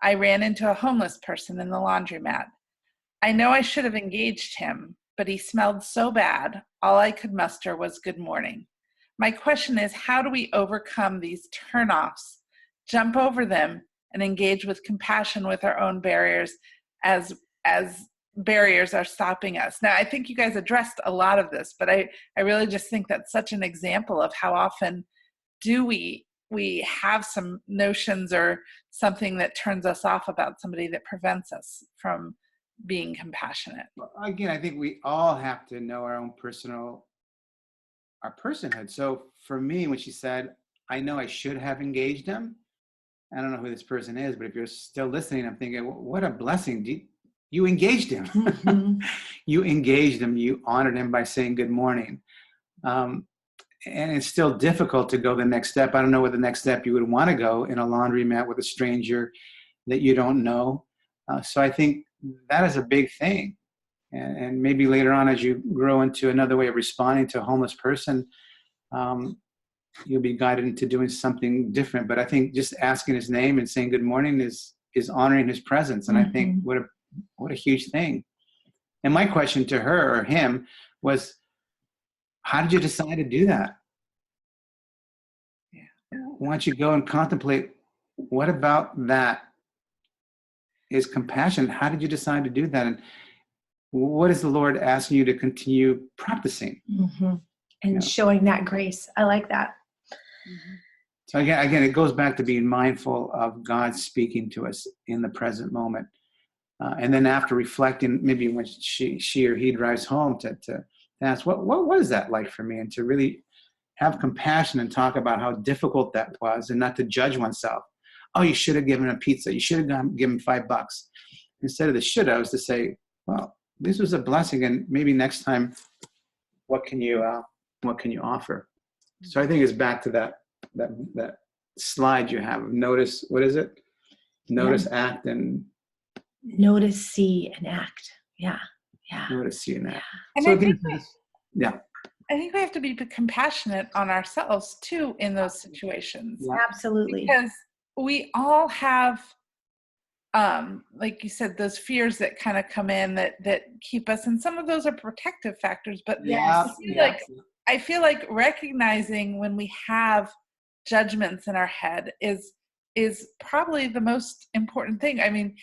I ran into a homeless person in the laundromat. I know I should have engaged him, but he smelled so bad, all I could muster was good morning. My question is, how do we overcome these turnoffs, jump over them, and engage with compassion with our own barriers as barriers are stopping us? Now, I think you guys addressed a lot of this, but I really just think that's such an example of how often do we have some notions or something that turns us off about somebody that prevents us from being compassionate. Again, I think we all have to know our personhood. So for me, when she said, I know I should have engaged him, I don't know who this person is, but if you're still listening, I'm thinking, what a blessing. You engaged him. Mhm. You engaged him. You honored him by saying good morning. And it's still difficult to go the next step. I don't know what the next step you would want to go in a laundromat with a stranger that you don't know. So I think that is a big thing. And maybe later on, as you grow into another way of responding to a homeless person, you'll be guided into doing something different. But I think just asking his name and saying good morning is honoring his presence. And I think what a huge thing. And my question to her or him was, how did you decide to do that? Yeah. Why don't you go and contemplate, what about that is compassion? How did you decide to do that? And what is the Lord asking you to continue practicing? Mhm. And showing that grace. I like that. Mhm. So again, it goes back to being mindful of God speaking to us in the present moment. And then after reflecting, maybe when she or he drives home, to ask, what is that like for me? And to really have compassion and talk about how difficult that was, and not to judge oneself. Oh, you should have given him a pizza. You should have given him $5. Instead of the should have, was to say, well, this was a blessing, and maybe next time, what can you offer? So I think it's back to that slide you have of notice. What is it? Notice, act, and Notice, see, and act. Yeah. notice, see, and act. And So I again, think we have to be compassionate on ourselves too in those situations. Yeah. Absolutely. Because we all have, like you said, those fears that kind of come in that keep us, and some of those are protective factors. But I feel like recognizing when we have judgments in our head is probably the most important thing. I mean,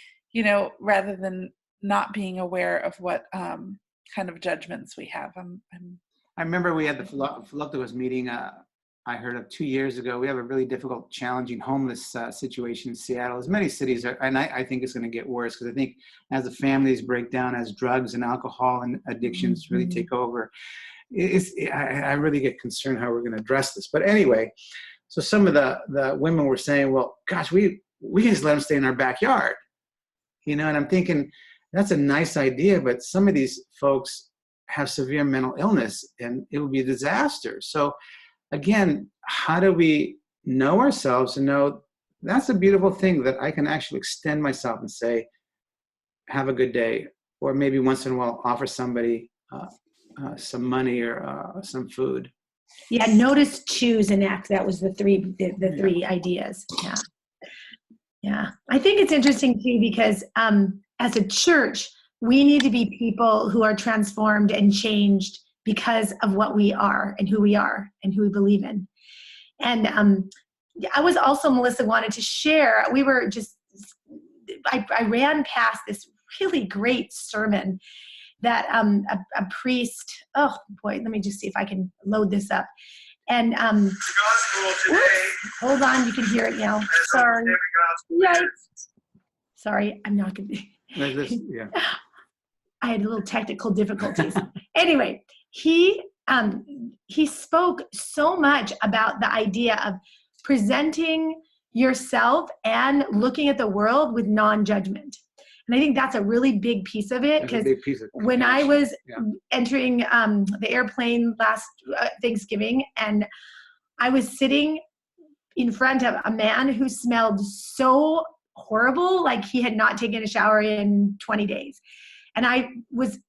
rather than not being aware of what kind of judgments we have. I remember we had the Philoctetes meeting I heard of 2 years ago. We have a really difficult, challenging homeless situation in Seattle, as many cities are, and I think it's going to get worse, because I think as the families break down, as drugs and alcohol and addictions really take over, I really get concerned how we're going to address this. But anyway, so some of the women were saying, well, gosh, we just let them stay in our backyard, and I'm thinking, that's a nice idea, but some of these folks have severe mental illness, and it would be a disaster. So again, how do we know ourselves and know that's a beautiful thing, that I can actually extend myself and say, have a good day, or maybe once in a while offer somebody some money or some food. Yeah, notice, choose, and act. That was the three ideas. Yeah. I think it's interesting too, because as a church, we need to be people who are transformed and changed because of what we are and who we believe in. And I was also, Melissa, wanted to share, I ran past this really great sermon that a priest, oh boy, let me just see if I can load this up. And hold on, you can hear it now. Sorry. Yikes. Sorry, I'm not going to be. Yeah. I had a little technical difficulties. Anyway, he spoke so much about the idea of presenting yourself and looking at the world with non-judgment. And I think that's a really big piece of it, because when I was entering the airplane last Thanksgiving, and I was sitting in front of a man who smelled so horrible, like he had not taken a shower in 20 days. And I was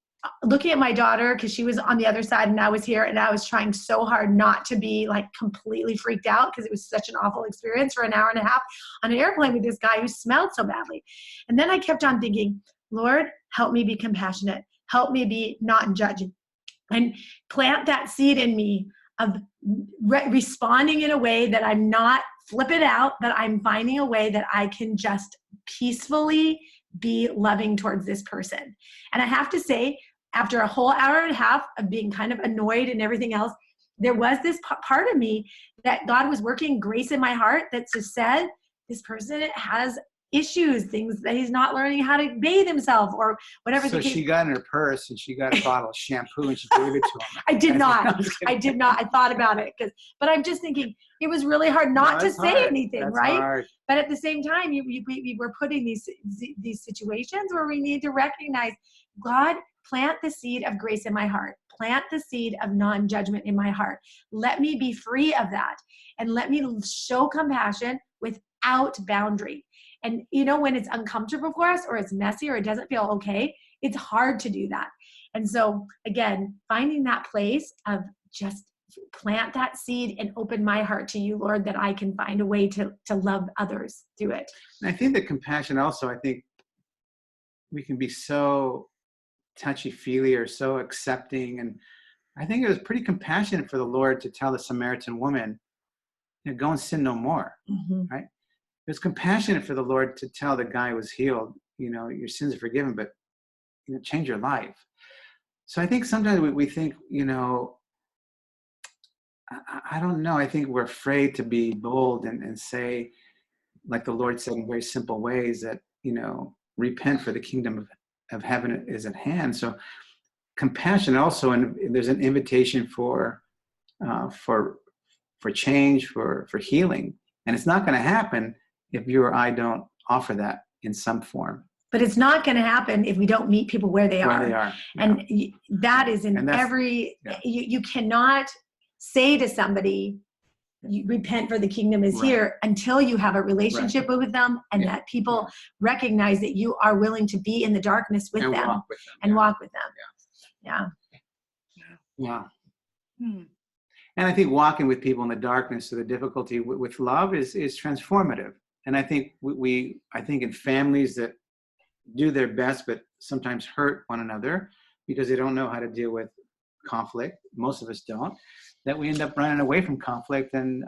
looking at my daughter, because she was on the other side and I was here, and I was trying so hard not to be like completely freaked out, because it was such an awful experience for an hour and a half on an airplane with this guy who smelled so badly. And then I kept on thinking, Lord, help me be compassionate. Help me be not judging, and plant that seed in me of responding in a way that I'm not flipping out, but I'm finding a way that I can just peacefully be loving towards this person. And I have to say, after a whole hour and a half of being kind of annoyed and everything else, there was this part of me that God was working grace in my heart that just said, this person has issues, things that he's not learning how to bathe himself or whatever. So she got in her purse and she got a bottle of shampoo and she gave it to him. I did not. I thought about it, but I'm just thinking it was really hard not to say anything, right? Hard. But at the same time, we were putting these situations where we need to recognize, God, plant the seed of grace in my heart. Plant the seed of non-judgment in my heart. Let me be free of that, and let me show compassion without boundary. And when it's uncomfortable for us, or it's messy, or it doesn't feel okay, it's hard to do that. And so again, finding that place of just plant that seed and open my heart to you, Lord, that I can find a way to love others through it. And I think that compassion also, I think we can be so touchy-feely or so accepting. And I think it was pretty compassionate for the Lord to tell the Samaritan woman, go and sin no more, right? It was compassionate for the Lord to tell the guy who was healed, your sins are forgiven, but change your life. So I think sometimes we think, I don't know. I think we're afraid to be bold and say, like the Lord said in very simple ways, that, repent, for the kingdom of heaven is at hand. So compassion also, and there's an invitation for change, for healing. And it's not going to happen if you or I don't offer that in some form. But it's not going to happen if we don't meet people where they are. Yeah. And that is in every, you cannot say to somebody, you repent, for the kingdom is here, until you have a relationship with them, and that people recognize that you are willing to be in the darkness with them, walk with them. Yeah. And I think walking with people in the darkness, or the difficulty with love is transformative. And I think I think in families that do their best, but sometimes hurt one another because they don't know how to deal with conflict. Most of us don't. That we end up running away from conflict, and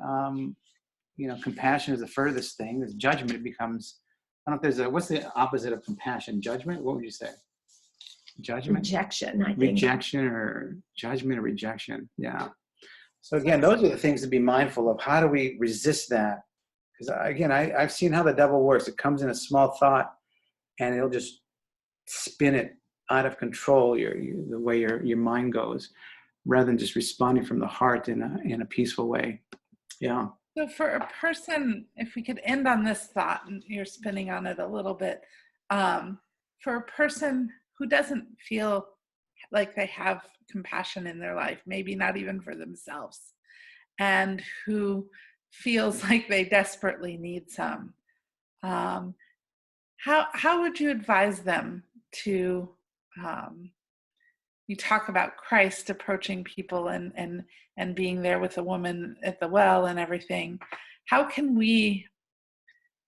compassion is the furthest thing. As judgment becomes, I don't know if there's what's the opposite of compassion? Judgment? What would you say? Judgment? Rejection, I think. Rejection, or judgment, or rejection. Yeah. So again, those are the things to be mindful of. How do we resist that? Because again, I've seen how the devil works. It comes in a small thought, and it'll just spin it out of control. The way your mind goes, rather than just responding from the heart in a peaceful way. Yeah. So for a person, if we could end on this thought, and you're spinning on it a little bit, for a person who doesn't feel like they have compassion in their life, maybe not even for themselves, and who feels like they desperately need some, how would you advise them to, you talk about Christ approaching people and being there with the woman at the well and everything. How can we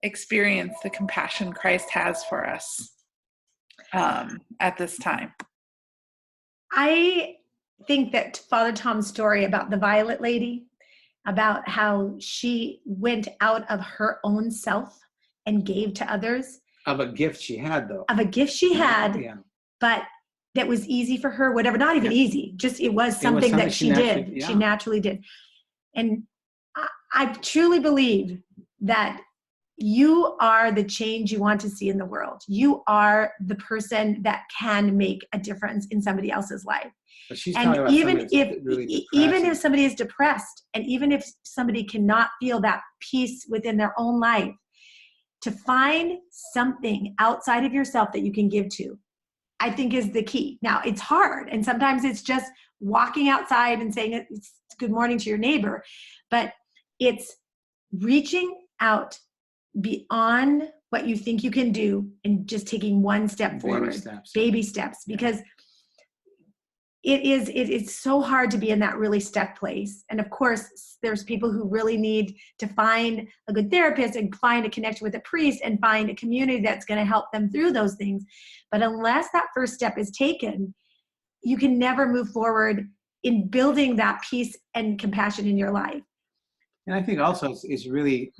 experience the compassion Christ has for us at this time? I think that Father Tom's story about the Violet lady, about how she went out of her own self and gave to others. Of a gift she had, though. Of a gift she had, Yeah. But that was easy for her, whatever, not even easy, just it was something that she did. Yeah. She naturally did. And I truly believe that you are the change you want to see in the world. You are the person that can make a difference in somebody else's life. But she's And talking about even if somebody is depressed, and even if somebody cannot feel that peace within their own life, to find something outside of yourself that you can give to, I think is the key. Now, it's hard, and sometimes it's just walking outside and saying it's good morning to your neighbor, but it's reaching out beyond what you think you can do and just taking one step forward. Baby steps, because it is so hard to be in that really stuck place. And of course, there's people who really need to find a good therapist and find a connection with a priest and find a community that's going to help them through those things. But unless that first step is taken, you can never move forward in building that peace and compassion in your life. And I think also it's really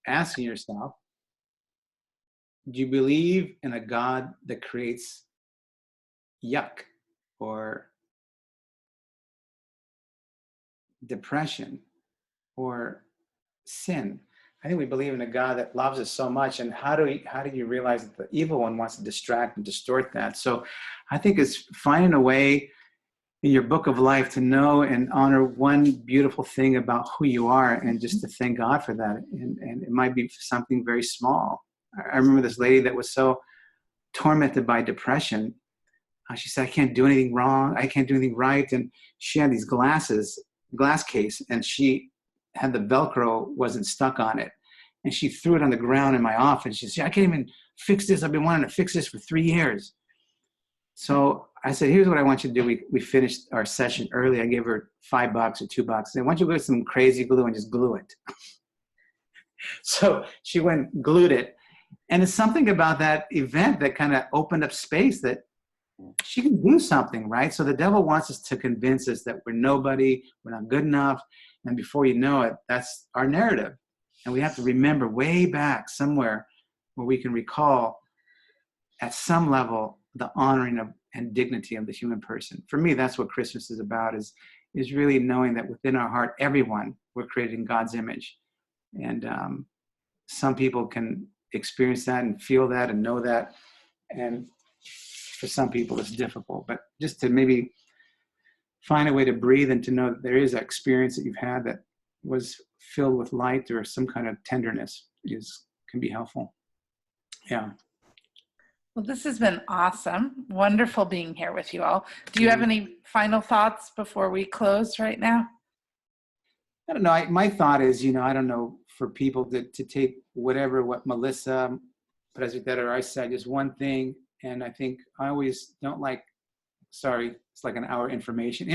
asking yourself, do you believe in a God that creates yuck or depression or sin? I think we believe in a God that loves us so much. And how do you realize that the evil one wants to distract and distort that? So I think it's finding a way in your book of life to know and honor one beautiful thing about who you are, and just to thank God for that. And it might be something very small. I remember this lady that was so tormented by depression. She said, I can't do anything wrong. I can't do anything right. And she had these glass case, and she had the Velcro wasn't stuck on it. And she threw it on the ground in my office. She said, I can't even fix this. I've been wanting to fix this for 3 years. So I said, here's what I want you to do. We finished our session early. I gave her $5 or $2. I said, why don't you go get some crazy glue and just glue it? So she went and glued it. And it's something about that event that kind of opened up space that she can do something, right? So the devil wants us to convince us that we're nobody, we're not good enough. And before you know it, that's our narrative. And we have to remember way back somewhere where we can recall at some level the honoring of and dignity of the human person. For me, that's what Christmas is about, is really knowing that within our heart, everyone, we're created in God's image. And some people can experience that and feel that and know that. And for some people, it's difficult. But just to maybe find a way to breathe and to know that there is an experience that you've had that was filled with light or some kind of tenderness can be helpful. Yeah. Well, this has been awesome. Wonderful being here with you all. Do you have any final thoughts before we close right now? I don't know. My thought is, I don't know, for people to take what Melissa, Presbyter, or I said, just one thing. And I think I always don't it's like an hour information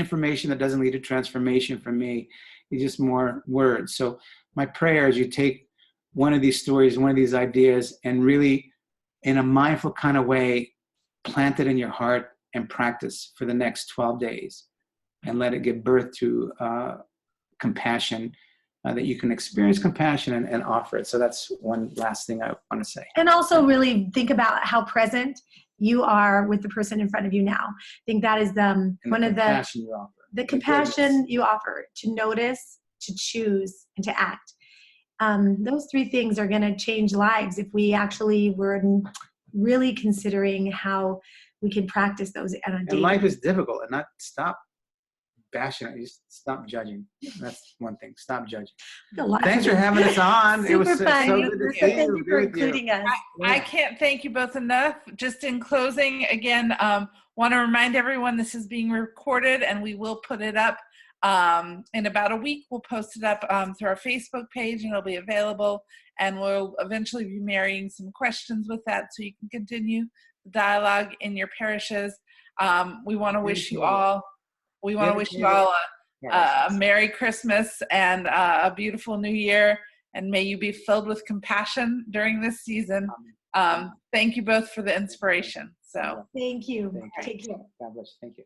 that doesn't lead to transformation for me. It's just more words. So my prayer is you take one of these stories, one of these ideas, and really, in a mindful kind of way, plant it in your heart and practice for the next 12 days and let it give birth to compassion, that you can experience compassion and offer it. So that's one last thing I want to say. And also really think about how present you are with the person in front of you now. I think that is one of the compassion you offer. the compassion you offer, to notice, to choose, and to act. Those three things are going to change lives if we actually were really considering how we can practice those on a daily. And life is difficult, and not stop bashing it. Just stop judging. That's one thing. Stop judging. Thanks for having us on. It was Super fun. so good to see you. Thank you for including us. I can't thank you both enough. Just in closing, again, want to remind everyone this is being recorded, and we will put it up in about a week. We'll post it up through our Facebook page, and it'll be available. And we'll eventually be marrying some questions with that, so you can continue the dialogue in your parishes. We want to wish you all. We want to wish you all a Merry Christmas and a beautiful New Year, and may you be filled with compassion during this season. Thank you both for the inspiration. So thank you. Thank you. Take care. God bless you. Thank you.